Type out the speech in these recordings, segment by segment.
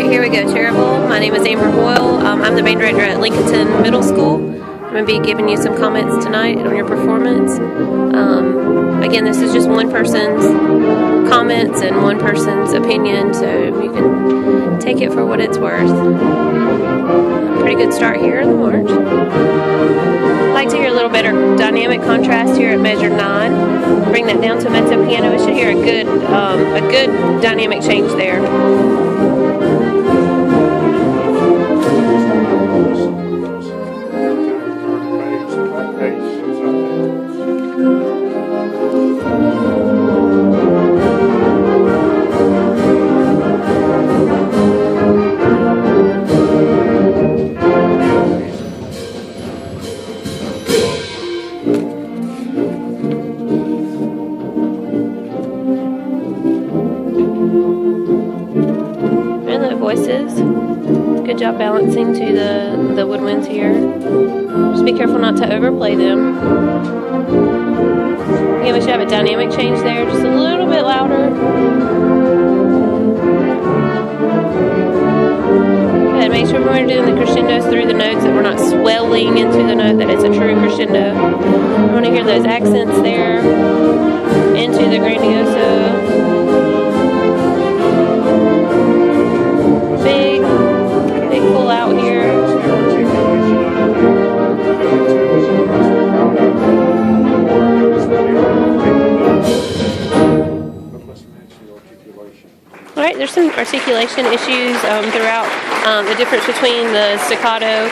Alright, here we go, Cherryville. My name is Amber Hoyle. I'm the band director at Lincolnton Middle School. I'm going to be giving you some comments tonight on your performance. Again, this is just one person's comments and one person's opinion, so you can take it for what it's worth. Pretty good start here in the march. I'd like to hear a little better dynamic contrast here at measure 9. Bring that down to mezzo piano. We should hear a good dynamic change there. Voices. Good job balancing to the woodwinds here. Just be careful not to overplay them. Again, we should have a dynamic change there, just a little bit louder. And make sure when we're doing the crescendos through the notes that we're not swelling into the note, that it's a true crescendo. I want to hear those accents there into the grandioso. Big pull out here. All right, there's some articulation issues throughout. The difference between the staccato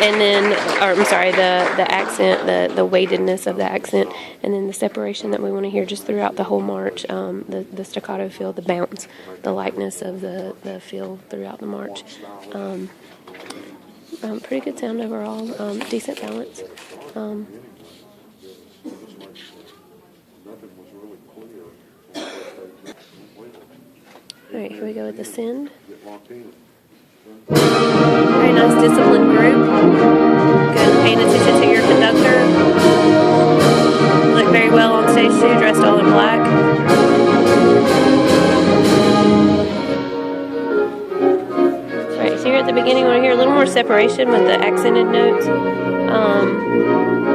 and then, the accent, the weightedness of the accent, and then the separation that we want to hear just throughout the whole march. The staccato feel, the bounce, the lightness of the feel throughout the march. Pretty good sound overall. Decent balance. All right, here we go with the send. Very nice disciplined group. Good, paying attention to your conductor. Look very well on stage too, dressed all in black. Right, so here at the beginning, I want to hear a little more separation with the accented notes.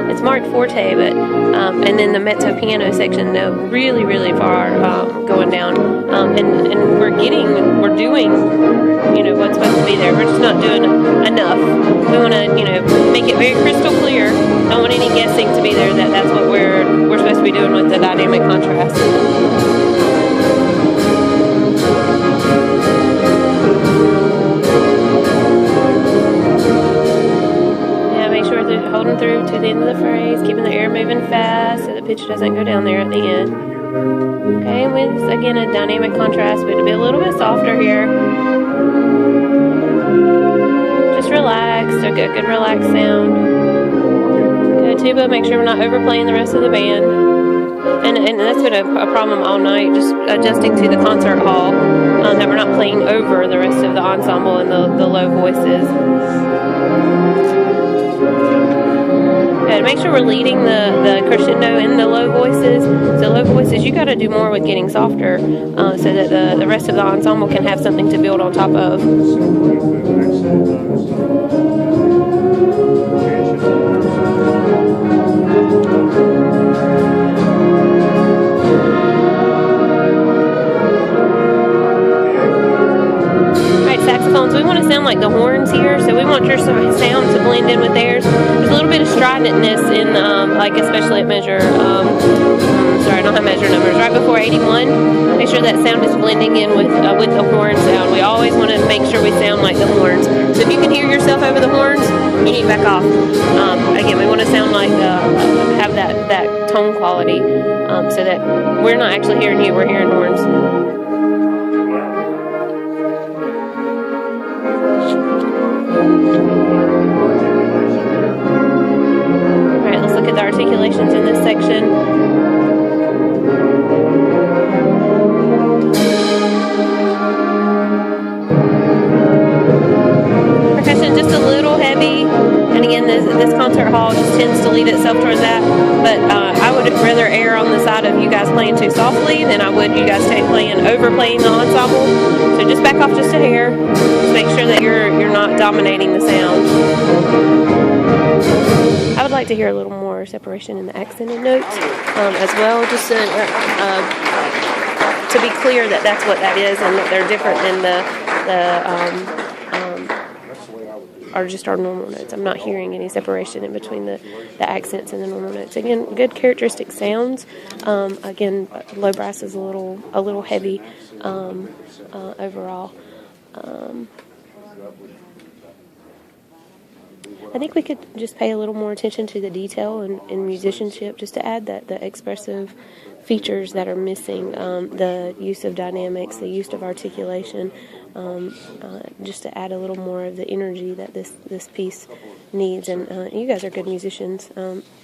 It's marked forte, but and then the mezzo piano section, really, really far going down, and we're doing, what's supposed to be there. We're just not doing enough. We want to, make it very crystal clear. Don't want any guessing to be there. That's what we're supposed to be doing with the dynamic contrast. Holding through to the end of the phrase, keeping the air moving fast so the pitch doesn't go down there at the end. Okay, with again a dynamic contrast, we'd be a little bit softer here. Just relaxed, a good relaxed sound. Good tuba, make sure we're not overplaying the rest of the band. And that's been a problem all night, just adjusting to the concert hall, that we're not playing over the rest of the ensemble and the low voices. Good. Make sure we're leading the crescendo in the low voices. So low voices, you got to do more with getting softer, so that the rest of the ensemble can have something to build on top of. Saxophones, we want to sound like the horns here, so we want your sound to blend in with theirs. There's a little bit of stridentness in, especially at measure, I don't have measure numbers, right before 81. Make sure that sound is blending in with the horn sound. We always want to make sure we sound like the horns. So if you can hear yourself over the horns, you need to back off. Again, we want to sound like, have that tone quality, so that we're not actually hearing you, we're hearing horns. Alright, let's look at the articulations in this section. Percussion just a little heavy, and again this concert hall just tends to lead itself towards that, but I would rather err on the side of you guys playing too softly than I would you guys overplaying the ensemble. So just back off just a hair. Just make sure that you're not dominating the sound. I would like to hear a little more separation in the accented notes as well, just to be clear that that's what that is and that they're different than are just our normal notes. I'm not hearing any separation in between the accents and the normal notes. Again, good characteristic sounds. Again, low brass is a little heavy overall. I think we could just pay a little more attention to the detail in musicianship, just to add the expressive features that are missing, the use of dynamics, the use of articulation, just to add a little more of the energy that this piece needs. And you guys are good musicians.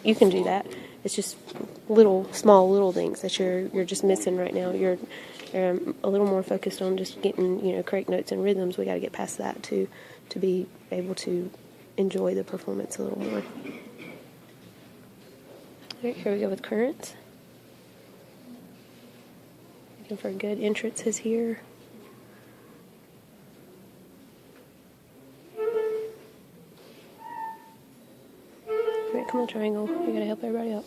You can do that. It's just small little things that you're just missing right now. You're a little more focused on just getting correct notes and rhythms. We got to get past that to be able to enjoy the performance a little more. All right, here we go with currents. Looking for good entrances here. All right, come on, triangle. You gotta help everybody out.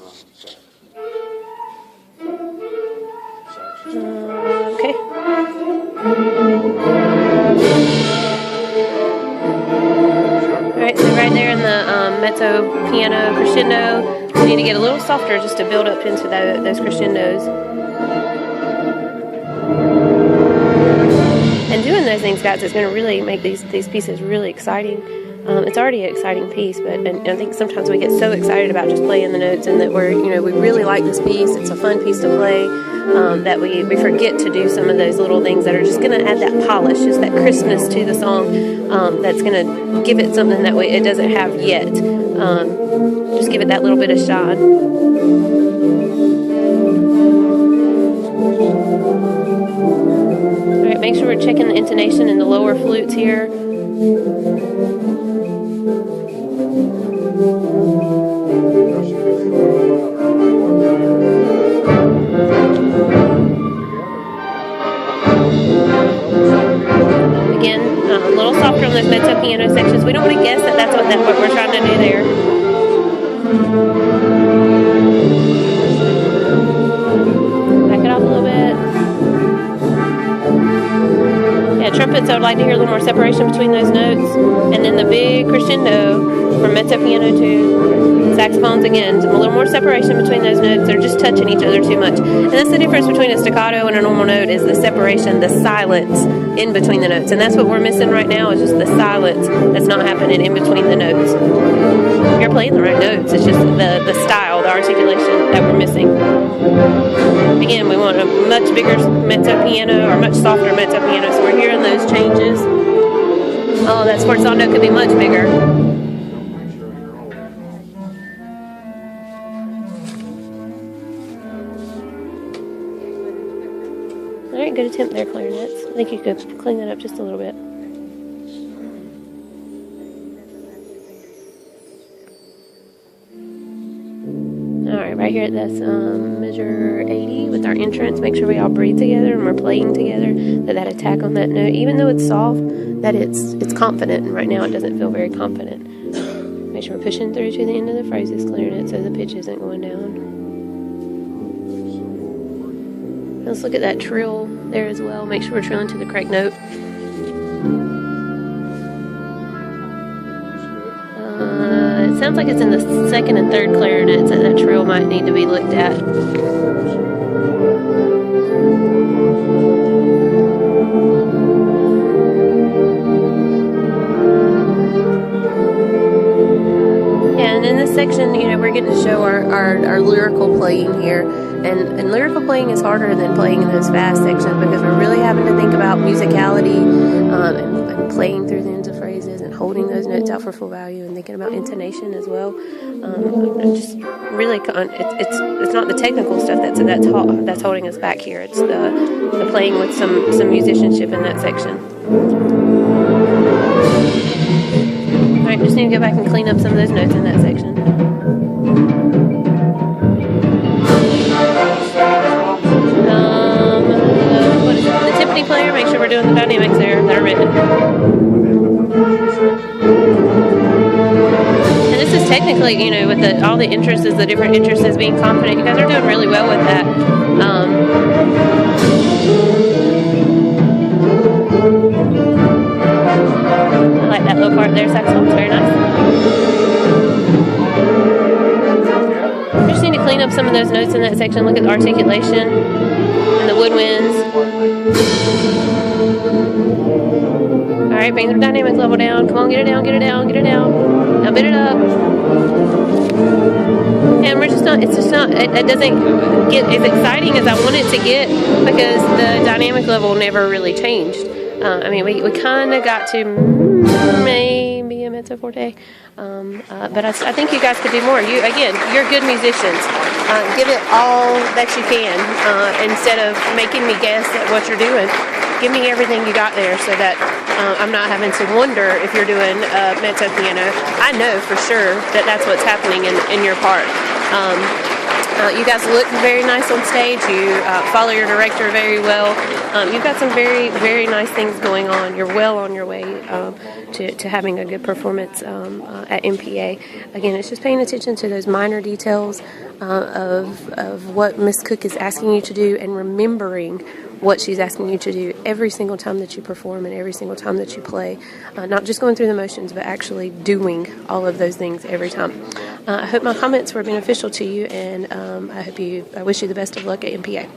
Okay. Alright, so right there in the mezzo piano crescendo, we need to get a little softer just to build up into those crescendos. And doing those things, guys, is going to really make these pieces really exciting. It's already an exciting piece, but I think sometimes we get so excited about just playing the notes and that we really like this piece. It's a fun piece to play. That we forget to do some of those little things that are just going to add that polish, just that crispness to the song, that's going to give it something that it doesn't have yet. Just give it that little bit of shine. All right, make sure we're checking the intonation in the lower flutes here. Again, a little softer on those mezzo piano sections. We don't want to guess that that's what we're trying to do there. Back it off a little bit. Yeah, trumpets, I would like to hear a little more separation between those notes. And then the big crescendo from mezzo piano to saxophones, again, a little more separation between those notes. They're just touching each other too much. And that's the difference between a staccato and a normal note, is the separation, the silence in between the notes. And that's what we're missing right now, is just the silence that's not happening in between the notes. You're playing the right notes. It's just the style, the articulation that we're missing. Again, we want a much bigger mezzo piano or much softer mezzo piano, so we're hearing those changes. Oh, that sforzando could be much bigger. Alright, good attempt there, clarinets. I think you could clean that up just a little bit. Alright, right here at this measure 80 with our entrance, make sure we all breathe together and we're playing together, that attack on that note, even though it's soft, that it's confident, and right now it doesn't feel very confident. Make sure we're pushing through to the end of the phrases, clarinet, so the pitch isn't going down. Let's look at that trill there as well. Make sure we're trilling to the correct note. It sounds like it's in the second and third clarinets that trill might need to be looked at. Yeah, and in this section, we're getting to show our lyrical playing here. And lyrical playing is harder than playing in those fast sections, because we're really having to think about musicality and playing through the ends of phrases and holding those notes out for full value and thinking about intonation as well. Just really, it's not the technical stuff that's holding us back here. It's the playing with some musicianship in that section. All right, just need to go back and clean up some of those notes in that section. harmony player, make sure we're doing the dynamics there that are written. And this is technically, you know, with all the interests, the different interests, being confident. You guys are doing really well with that. I like that little part there, saxophone. It's very nice. We just need to clean up some of those notes in that section. Look at the articulation and the woodwinds. Alright, bring the dynamic level down. Come on, get it down, get it down, get it down. Now bid it up. And we're just not, it doesn't get as exciting as I want it to get because the dynamic level never really changed. I mean, we kind of got to maybe a mezzo forte, but I think you guys could do more. You're good musicians. Give it all that you can instead of making me guess at what you're doing. Give me everything you got there so that I'm not having to wonder if you're doing mezzo piano. I know for sure that that's what's happening in your part. You guys look very nice on stage. You follow your director very well. You've got some very, very nice things going on. You're well on your way to having a good performance at MPA. Again, it's just paying attention to those minor details of what Miss Cook is asking you to do and remembering what she's asking you to do every single time that you perform and every single time that you play. Not just going through the motions, but actually doing all of those things every time. I hope my comments were beneficial to you, and I wish you the best of luck at MPA.